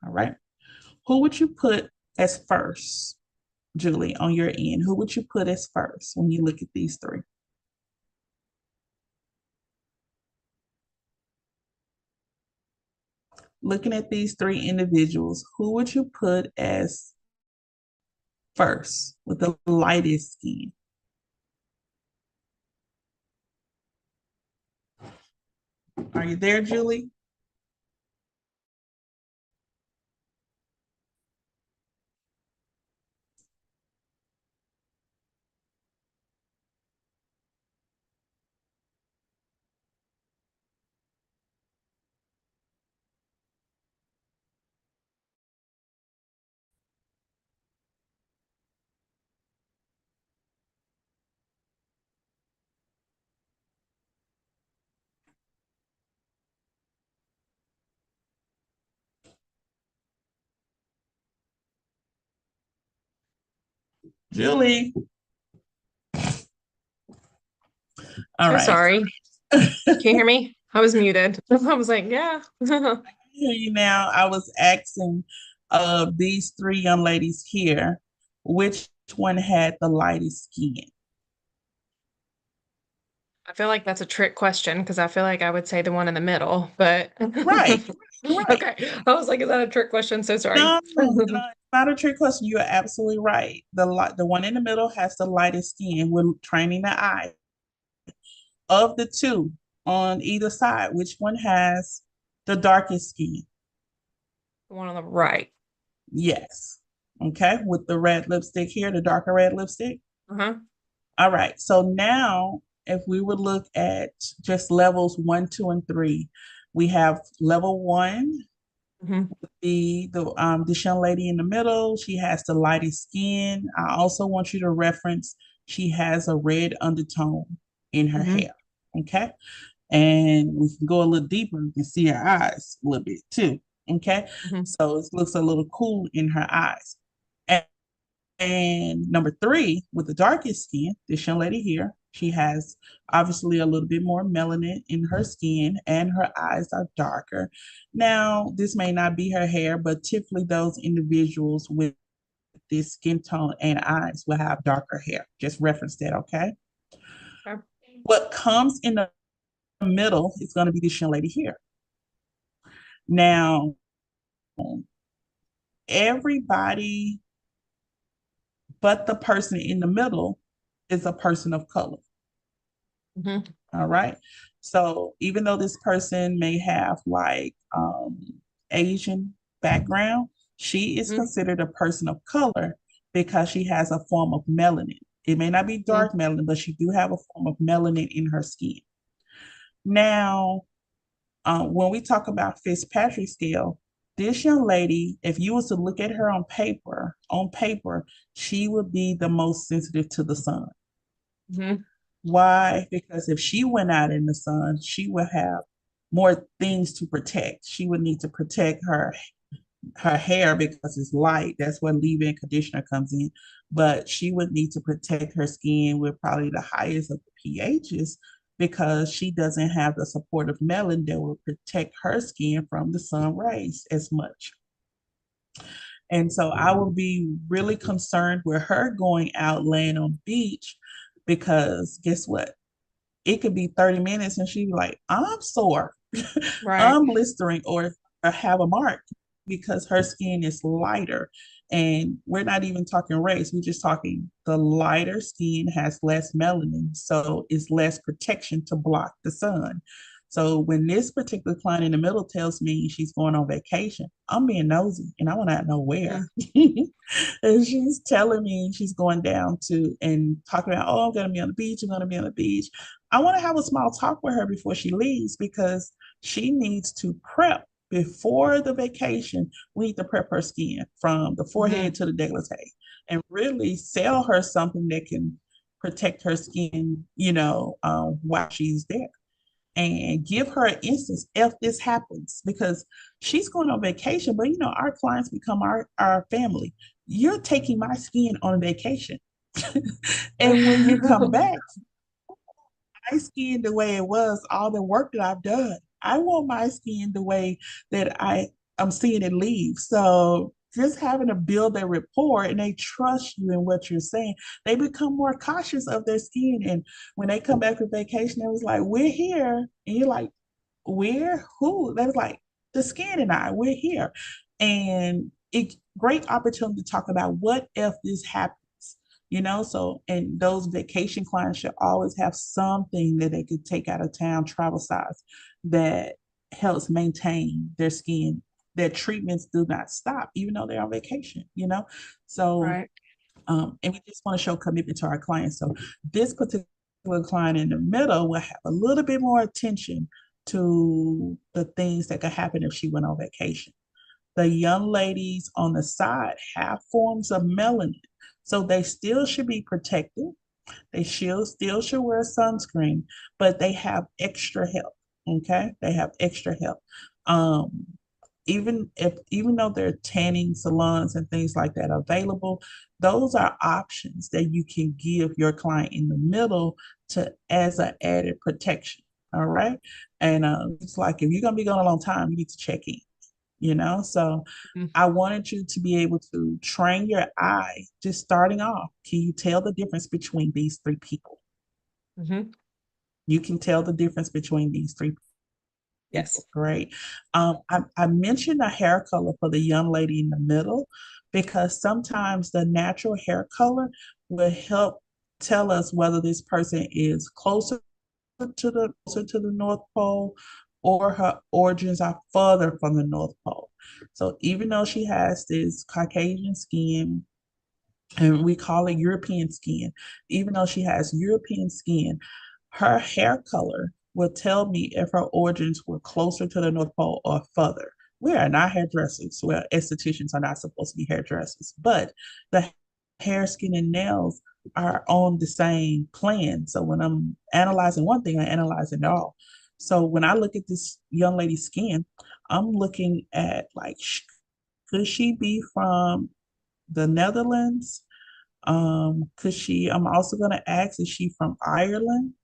All right. Who would you put as first, Julie, on your end? Who would you put as first when you look at these three? Looking at these three individuals, who would you put as first with the lightest skin? Are you there, Julie? Julie. All So right. sorry. Can you hear me? I was muted. I was like, yeah. Hear you now. I was asking these three young ladies here, which one had the lightest skin? I feel like that's a trick question because I feel like I would say the one in the middle, but Right, right. okay. I was like, is that a trick question? So sorry. No, no, it's not a trick question. You are absolutely right. The one in the middle has the lightest skin. We're training the eye. Of the two on either side, which one has the darkest skin? The one on the right. Yes. Okay, with the red lipstick here, the darker red lipstick. Uh-huh. All right. So now, if we would look at just levels one, two, and three, we have level one, Hmm. this young lady in the middle. She has the lightest skin. I also want you to reference she has a red undertone in her Hmm. hair. Okay. And we can go a little deeper. You can see her eyes a little bit too. Okay. Hmm. So it looks a little cool in her eyes. And, and number three, with the darkest skin, this young lady here, she has obviously a little bit more melanin in her skin and her eyes are darker. Now, this may not be her hair, but typically those individuals with this skin tone and eyes will have darker hair. Just reference that, okay? Okay. What comes in the middle is going to be this young lady here. Now, everybody but the person in the middle is a person of color. Hmm. All right. So even though this person may have like Asian background, she is Hmm. considered a person of color because she has a form of melanin. It may not be Hmm. dark melanin, but she do have a form of melanin in her skin. Now, when we talk about Fitzpatrick scale, this young lady, if you was to look at her on paper, she would be the most sensitive to the sun. Hmm. Why? Because if she went out in the sun, she would have more things to protect. She would need to protect her hair because it's light. That's where leave-in conditioner comes in. But she would need to protect her skin with probably the highest of the pHs because she doesn't have the supportive melanin that will protect her skin from the sun rays as much. And so I would be really concerned with her going out laying on the beach because guess what? It could be 30 minutes and she'd be like, I'm sore, Right. I'm blistering, or have a mark because her skin is lighter. And we're not even talking race, we're just talking the lighter skin has less melanin, so it's less protection to block the sun. So when this particular client in the middle tells me she's going on vacation, I'm being nosy and I want to know where. Hmm. And she's telling me she's going down to and talking about, oh, I'm going to be on the beach, I'm going to be on the beach. I want to have a small talk with her before she leaves because she needs to prep before the vacation. We need to prep her skin from the Hmm. forehead to the décolleté and really sell her something that can protect her skin, while she's there. And give her an instance if this happens because she's going on vacation, but our clients become our family. You're taking my skin on vacation. And when you come back, my skin the way it was, all the work that I've done. I want my skin the way that I'm seeing it leave. So just having to build a rapport and they trust you in what you're saying, they become more cautious of their skin. And when they come back from vacation, it was like, we're here. And you're like, we're who? They was like, the skin and I, we're here. And it great opportunity to talk about what if this happens, so and those vacation clients should always have something that they could take out of town travel size that helps maintain their skin. Their treatments do not stop even though they're on vacation. So Right. and we just want to show commitment to our clients. So this particular client in the middle will have a little bit more attention to the things that could happen if she went on vacation. The young ladies on the side have forms of melanin, so they still should be protected. They still should wear sunscreen, but they have extra help. Okay, they have extra help. Um, even though there are tanning salons and things like that available, those are options that you can give your client in the middle to as an added protection. All right. And it's like if you're gonna be gone a long time, you need to check in, you know. So I wanted you to be able to train your eye just starting off. Can you tell the difference between these three people? Mm-hmm. You can tell the difference between these three Yes. people. Great. I mentioned a hair color for the young lady in the middle because sometimes the natural hair color will help tell us whether this person is closer to the North Pole or her origins are further from the North Pole. So even though she has this Caucasian skin, and we call it European skin. Even though she has European skin, her hair color will tell me if her origins were closer to the North Pole or further. We are not hairdressers. Well, estheticians are not supposed to be hairdressers, but the hair, skin, and nails are on the same plan. So when I'm analyzing one thing, I analyze it all. So when I look at this young lady's skin, I'm looking at like, could she be from the Netherlands? Cause I'm also gonna ask, is she from Ireland?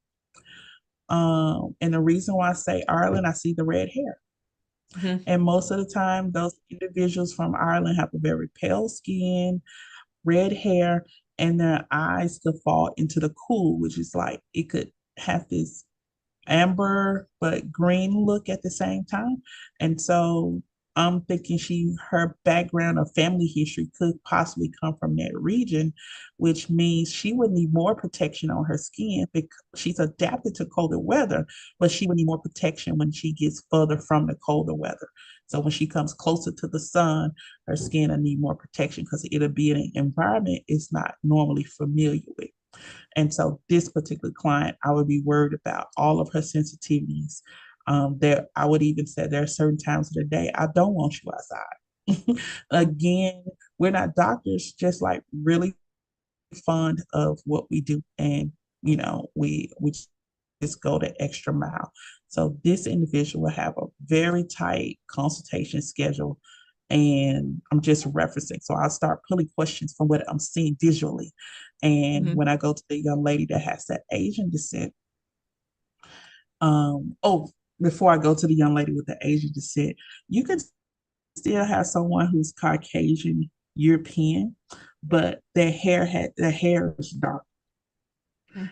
And the reason why I say Ireland, I see the red hair. Mm-hmm. And most of the time, those individuals from Ireland have a very pale skin, red hair, and their eyes could fall into the cool, which is like it could have this amber but green look at the same time. And so I'm thinking her background or family history could possibly come from that region, which means she would need more protection on her skin because she's adapted to colder weather, but she would need more protection when she gets further from the colder weather. So when she comes closer to the sun, her skin will need more protection because it'll be in an environment it's not normally familiar with. And so this particular client, I would be worried about all of her sensitivities. There, I would even say there are certain times of the day I don't want you outside. Again, we're not doctors, just like really fond of what we do, and we just go the extra mile. So this individual will have a very tight consultation schedule. And I'm just referencing. So I'll start pulling questions from what I'm seeing visually. And Mm-hmm. when I go to the young lady that has that Asian descent, oh, before I go to the young lady with the Asian descent, you can still have someone who's Caucasian European, but their hair is dark,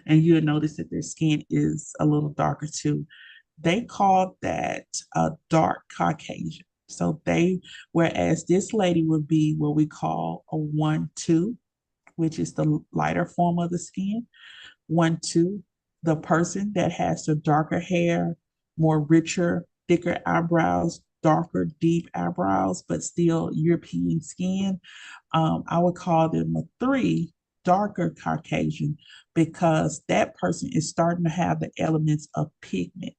and you'll notice that their skin is a little darker too. They call that a dark Caucasian. So whereas this lady would be what we call a 1-2, which is the lighter form of the skin. 1-2, the person that has the darker hair, more richer, thicker eyebrows, darker, deep eyebrows, but still European skin. I would call them a 3, darker Caucasian, because that person is starting to have the elements of pigment.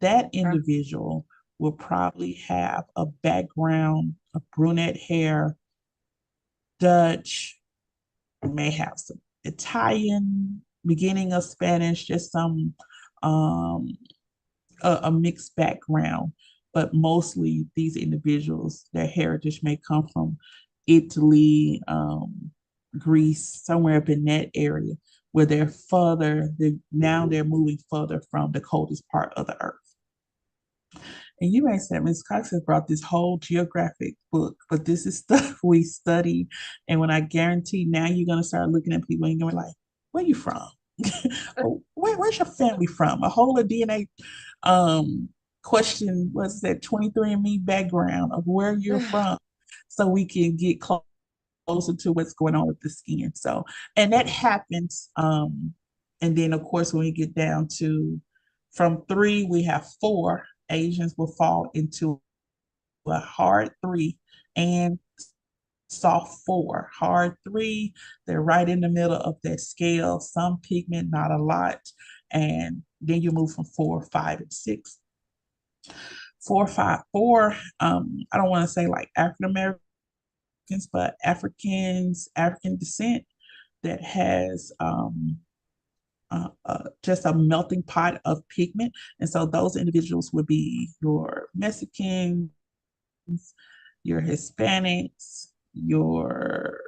That Okay. individual will probably have a background of brunette hair, Dutch, may have some Italian, beginning of Spanish, just some um, a mixed background. But mostly these individuals, their heritage may come from Italy, Greece, somewhere up in that area where now they're moving further from the coldest part of the earth. And you may say, Ms. Cox has brought this whole geographic book, but this is stuff we study. And when I guarantee now you're going to start looking at people and you're like, where you from? Where's your family from? A whole DNA um, question was that 23andMe background of where you're from so we can get closer to what's going on with the skin. So, and that happens. And then, of course, when we get down to from 3, we have 4. Asians will fall into a hard 3 and soft 4. Hard 3, they're right in the middle of that scale, some pigment, not a lot. And then you move from 4, 5, and 6. 4, 5, 4, I don't want to say like African Americans, but African descent that has just a melting pot of pigment. And so those individuals would be your Mexicans, your Hispanics, your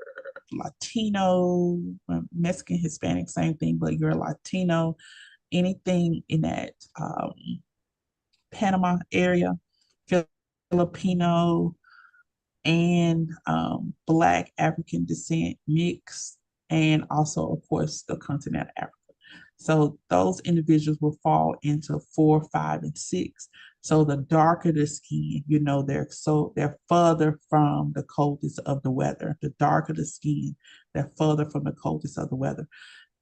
Latino, Mexican, Hispanic, same thing, but you're Latino, anything in that Panama area, Filipino, and Black African descent mix, and also, of course, the continent of Africa. So those individuals will fall into 4, 5, and 6. So the darker the skin, they're further from the coldest of the weather. The darker the skin, they're further from the coldest of the weather,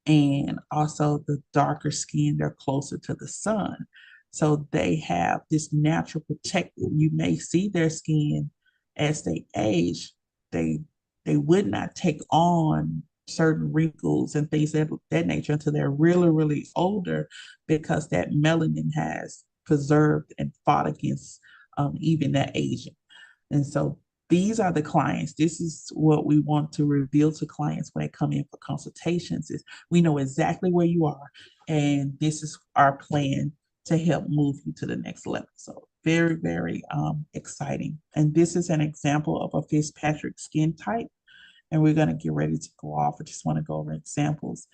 and also the darker skin, they're closer to the sun. So they have this natural protective. You may see their skin as they age, they they would not take on certain wrinkles and things of that nature until they're really, really older, because that melanin has preserved and fought against even that aging. And so these are the clients. This is what we want to reveal to clients when they come in for consultations is we know exactly where you are, and this is our plan to help move you to the next level. So very, very exciting. And this is an example of a Fitzpatrick skin type. And we're going to get ready to go off. I just want to go over examples.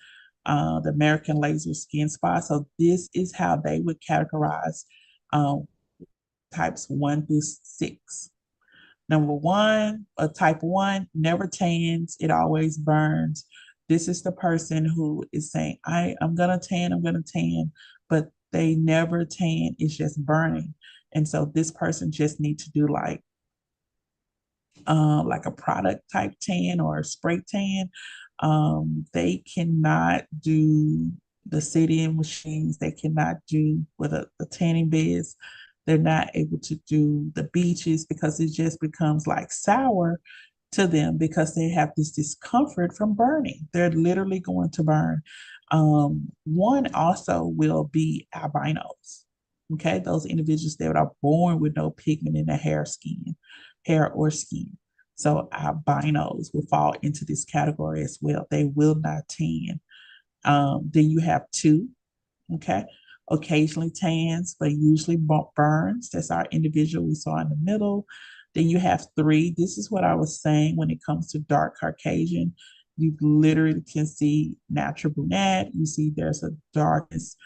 The American Laser Skin Spa. So this is how they would categorize um, types 1 through 6. Number one, a type 1 never tans, it always burns. This is the person who is saying, I'm gonna tan, but they never tan, it's just burning. And so this person just needs to do like a product type tan or a spray tan. They cannot do the sit-in machines. They cannot do with the tanning beds. They're not able to do the beaches because it just becomes like sour to them because they have this discomfort from burning. They're literally going to burn. One also will be albinos. Okay, those individuals that are born with no pigment in their hair or skin. So albinos will fall into this category as well. They will not tan. Then you have 2, okay, occasionally tans, but usually burns. That's our individual we saw in the middle. Then you have 3. This is what I was saying when it comes to dark Caucasian. You literally can see natural brunette. You see there's a darkness,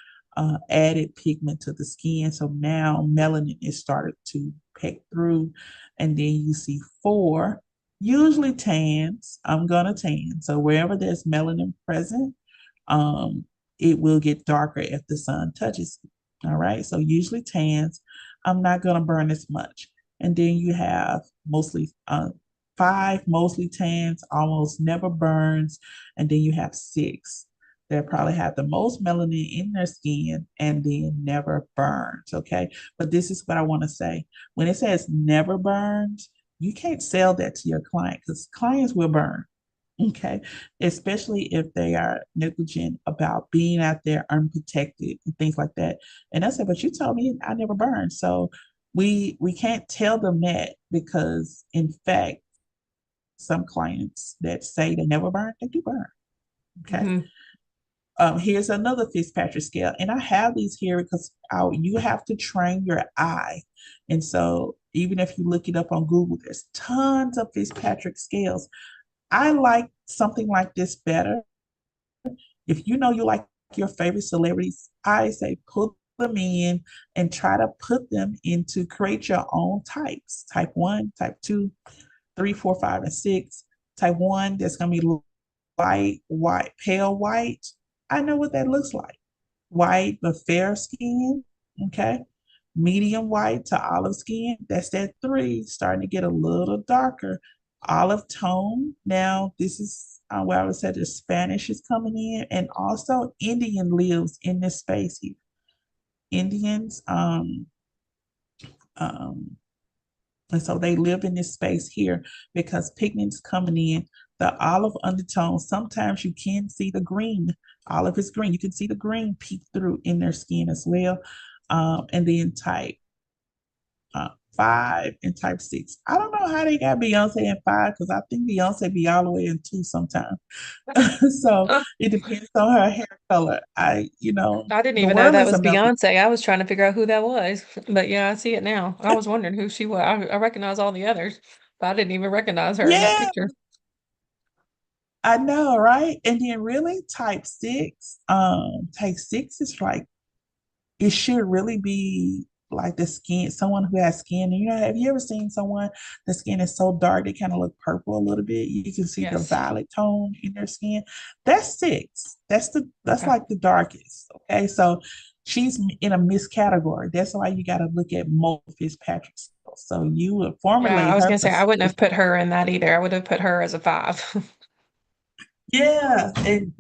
added pigment to the skin. So now melanin is started to peek through. And then you see 4, usually tans. I'm going to tan. So wherever there's melanin present, um, it will get darker if the sun touches it. All right. So usually tans, I'm not going to burn as much. And then you have mostly 5, mostly tans, almost never burns. And then you have 6 that probably have the most melanin in their skin and then never burns. Okay. But this is what I want to say. When it says never burns, you can't sell that to your client because clients will burn. Okay, especially if they are negligent about being out there unprotected and things like that. And I said, but you told me I never burned. So we can't tell them that because in fact, some clients that say they never burn, they do burn. Okay. Hmm. Here's another Fitzpatrick scale, and I have these here because you have to train your eye. And so even if you look it up on Google, there's tons of Fitzpatrick scales. I like something like this better. If you know you like your favorite celebrities, I say put them in and try to put them into create your own types. Type 1, type 2, 3, 4, 5, and 6. Type 1, that's going to be light, white, pale white. I know what that looks like. White but fair skin. Okay. Medium white to olive skin. That's that 3, starting to get a little darker. Olive tone. Now, this is where I would say the Spanish is coming in, and also Indian lives in this space here. Indians, um, and so they live in this space here because pigment's coming in. The olive undertone, sometimes you can see the green. Olive is green. You can see the green peek through in their skin as well. And then type 5 and type 6. I don't know how they got Beyonce in 5 because I think Beyonce be all the way in 2 sometimes. So Oh, it depends on her hair color. I didn't The even know world that is was a melting. Beyonce. I was trying to figure out who that was. But yeah, I see it now. I was wondering who she was. I recognize all the others, but I didn't even recognize her in that Yeah, picture. I know, right? And then really type 6 is like it should really be like the skin, someone who has skin. And have you ever seen someone the skin is so dark they kind of look purple a little bit? You can see the Yes. violet tone in their skin. That's 6. That's Okay. like the darkest. Okay. So she's in a missed category. That's why you got to look at Mo Fitzpatrick scale. So you would Yeah, I formulate was her gonna for say I wouldn't 6. have put her in that either. I would have put her as a 5. Yeah, and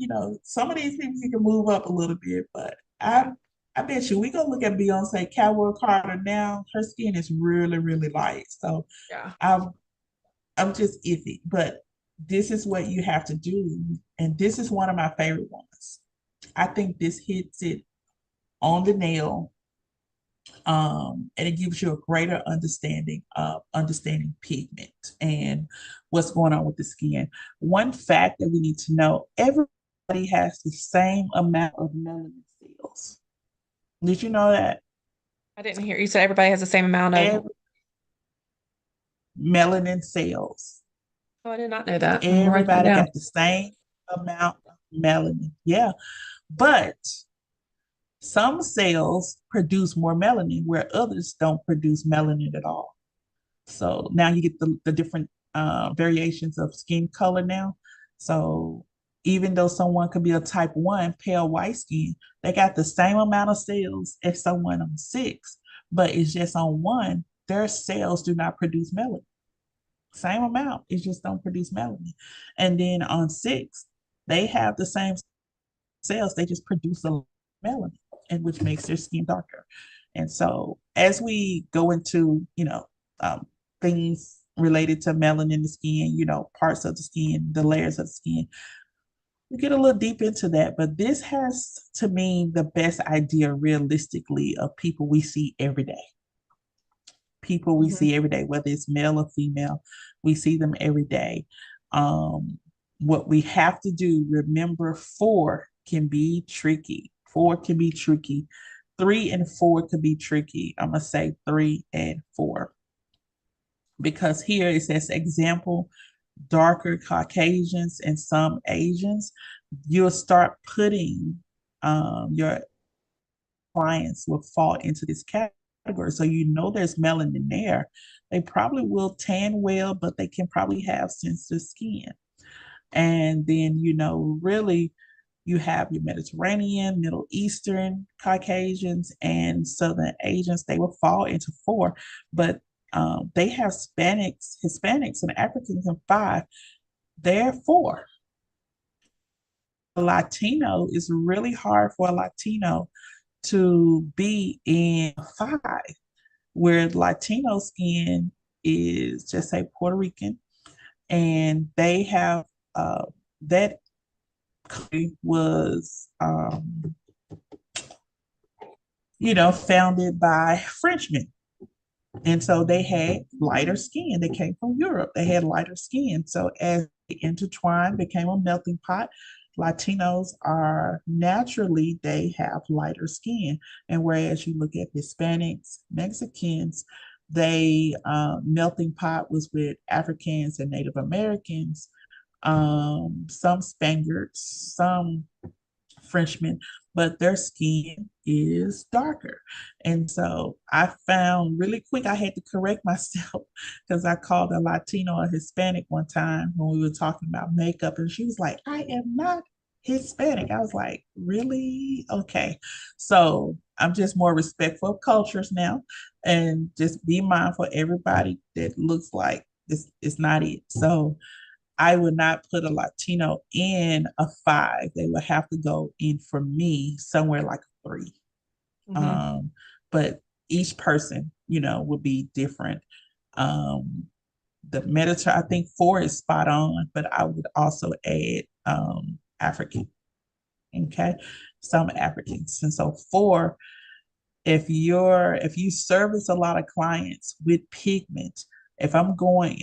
some of these people you can move up a little bit, but I bet you we gonna look at Beyonce Cowboy Carter now. Her skin is really, really light. So Yeah. I'm I'm just iffy. But this is what you have to do. And this is one of my favorite ones. I think this hits it on the nail. And it gives you a greater understanding of understanding pigment and what's going on with the skin. One fact that we need to know, everybody has the same amount of melanin cells. Did you know that? I didn't hear you said everybody has the same amount of. Every melanin cells. Oh, I did not know that. I'm gonna write that Everybody down. got the same amount of melanin. Yeah. But some cells produce more melanin where others don't produce melanin at all. So now you get the different variations of skin color now. So even though someone could be a type 1 pale white skin, they got the same amount of cells as someone on 6, but it's just on 1, their cells do not produce melanin. Same amount, it just don't produce melanin. And then on 6, they have the same cells, they just produce a melanin, and which makes their skin darker. And so as we go into, things related to melanin in the skin, parts of the skin, the layers of the skin, we get a little deep into that. But this has to me the best idea realistically of people we see every day. People we Hmm. see every day, whether it's male or female, we see them every day. What we have to do, remember, 4 can be tricky. 4 can be tricky. 3 and 4 could be tricky. I'm gonna say 3 and 4 because here it says example darker Caucasians and some Asians. You'll start putting your clients will fall into this category. So there's melanin there. They probably will tan well, but they can probably have sensitive skin. And then, really you have your Mediterranean, Middle Eastern Caucasians, and Southern Asians. They will fall into 4, but they have Hispanics, and Africans in 5. They're 4. A Latino is really hard for a Latino to be in 5, where Latino skin is just say Puerto Rican, and they have that country was founded by Frenchmen. And so they had lighter skin. They came from Europe. They had lighter skin. So as they intertwined, became a melting pot. Latinos are naturally, they have lighter skin. And whereas you look at Hispanics, Mexicans, they melting pot was with Africans and Native Americans, some Spaniards, some Frenchmen, but their skin is darker. And so I found really quick, I had to correct myself because I called a Latino a Hispanic one time when we were talking about makeup. And she was like, I am not Hispanic. I was like, really? Okay. So I'm just more respectful of cultures now and just be mindful everybody that looks like this is not it. So I would not put a Latino in a 5. They would have to go in for me somewhere like a 3. Hmm. Um, but each person, would be different. Um, the Mediterranean, I think 4 is spot on, but I would also add African. Okay, some Africans, and so 4 if you service a lot of clients with pigment, if I'm going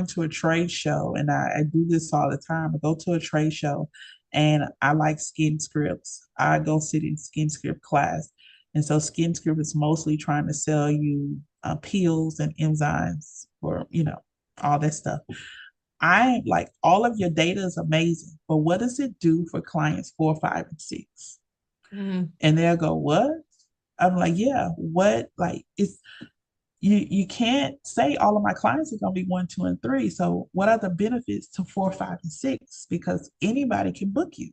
to a trade show, and I do this all the time, I go to a trade show and I like skin scripts. I go sit in skin script class. And so skin script is mostly trying to sell you peels and enzymes for, all that stuff. I like all of your data is amazing, but what does it do for clients 4, 5, and 6? Mm, And they'll go, what? I'm like, yeah, what? Like, it's you can't say all of my clients are going to be 1, 2, and 3. So what are the benefits to 4, 5, and 6? Because anybody can book you.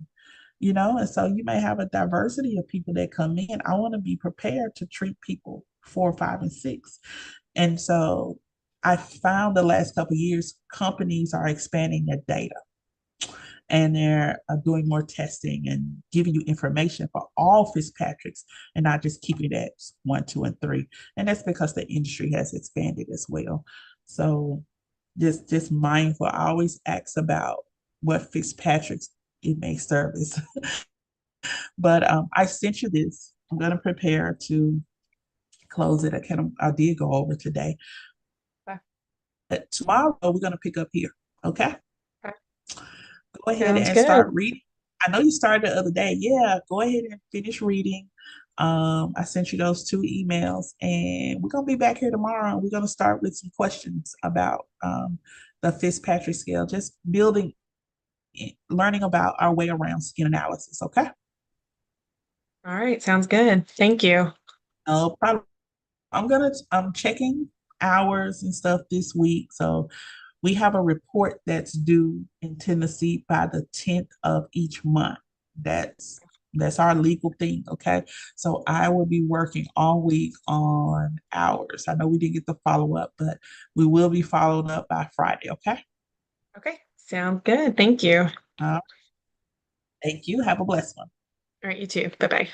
And so you may have a diversity of people that come in. I want to be prepared to treat people 4, 5, and 6. And so I found the last couple of years, companies are expanding their data, and they're doing more testing and giving you information for all Fitzpatrick's, and not just keeping it at 1, 2, and 3. And that's because the industry has expanded as well. So just mindful. I always ask about what Fitzpatrick's it may service. But I sent you this. I'm going to prepare to close it. I did go over today. okay, But tomorrow we're going to pick up here. Okay. okay. Go ahead Sounds and good. start reading. I know you started the other day. Yeah, go ahead and finish reading. I sent you those 2 emails, and we're gonna be back here tomorrow. And we're gonna start with some questions about the Fitzpatrick scale, just building, learning about our way around skin analysis. Okay. All right, sounds good. Thank you. Probably I'm checking hours and stuff this week. So we have a report that's due in Tennessee by the 10th of each month. That's our legal thing, okay? So I will be working all week on hours. I know we didn't get the follow up, but we will be followed up by Friday, okay? Okay, sounds good. Thank you. All Uh, Thank you. Have a blessed one. right, you too. Bye bye.